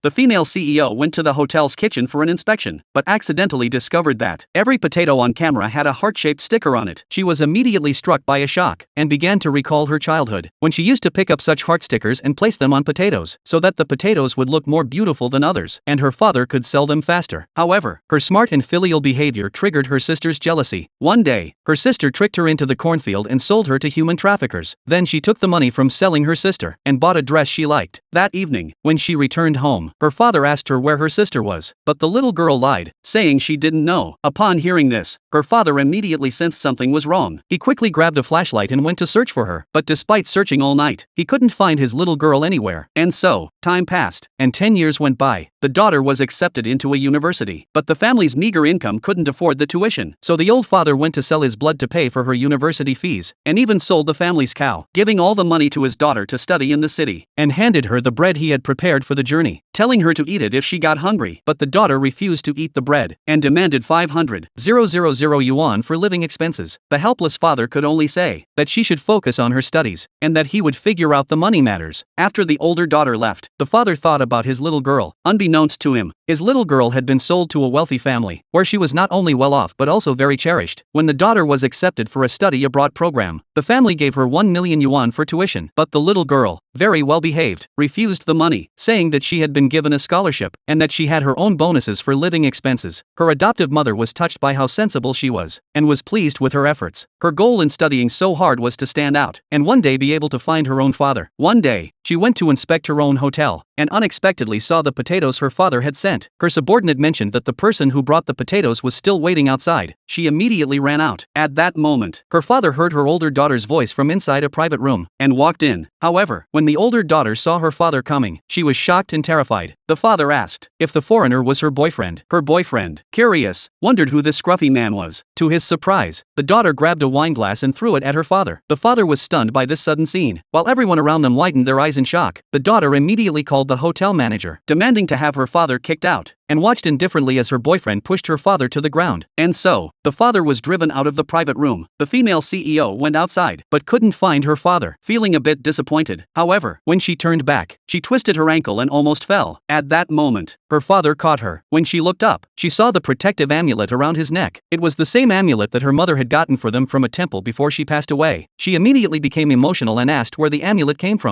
the female CEO went to the hotel's kitchen for an inspection, but accidentally discovered that every potato on camera had a heart-shaped sticker on it. She was immediately struck by a shock and began to recall her childhood, when she used to pick up such heart stickers and place them on potatoes, so that the potatoes would look more beautiful than others, and her father could sell them faster. However, her smart and filial behavior triggered her sister's jealousy. One day, her sister tricked her into the cornfield and sold her to human traffickers. Then she took the money from selling her sister and bought a dress she liked. That evening, when she returned home, her father asked her where her sister was, but the little girl lied, saying she didn't know. Upon hearing this, her father immediately sensed something was wrong. He quickly grabbed a flashlight and went to search for her, but despite searching all night, he couldn't find his little girl anywhere. And so, time passed, and 10 years went by. The daughter was accepted into a university, but the family's meager income couldn't afford the tuition, so the old father went to sell his blood to pay for her university fees, and even sold the family's cow, giving all the money to his daughter to study in the city, and handed her the bread he had prepared for the journey, telling her to eat it if she got hungry. But the daughter refused to eat the bread, and demanded 500,000 yuan for living expenses. The helpless father could only say that she should focus on her studies, and that he would figure out the money matters. After the older daughter left, the father thought about his little girl. Unbeknownst to him, his little girl had been sold to a wealthy family, where she was not only well off but also very cherished. When the daughter was accepted for a study abroad program, the family gave her 1 million yuan for tuition, but the little girl, very well behaved, refused the money, saying that she had been given a scholarship, and that she had her own bonuses for living expenses. Her adoptive mother was touched by how sensible she was, and was pleased with her efforts. Her goal in studying so hard was to stand out, and one day be able to find her own father. One day, she went to inspect her own hotel, and unexpectedly saw the potatoes her father had sent. Her subordinate mentioned that the person who brought the potatoes was still waiting outside. She immediately ran out. At that moment, her father heard her older daughter's voice from inside a private room, and walked in. However, when the older daughter saw her father coming, she was shocked and terrified. The father asked if the foreigner was her boyfriend. Her boyfriend, curious, wondered who this scruffy man was. To his surprise, the daughter grabbed a wine glass and threw it at her father. The father was stunned by this sudden scene. While everyone around them widened their eyes in shock, the daughter immediately called the hotel manager, demanding to have her father kicked out, and watched indifferently as her boyfriend pushed her father to the ground. And so, the father was driven out of the private room. The female CEO went outside, but couldn't find her father, feeling a bit disappointed. However, when she turned back, she twisted her ankle and almost fell. At that moment, her father caught her. When she looked up, she saw the protective amulet around his neck. It was the same amulet that her mother had gotten for them from a temple before she passed away. She immediately became emotional and asked where the amulet came from.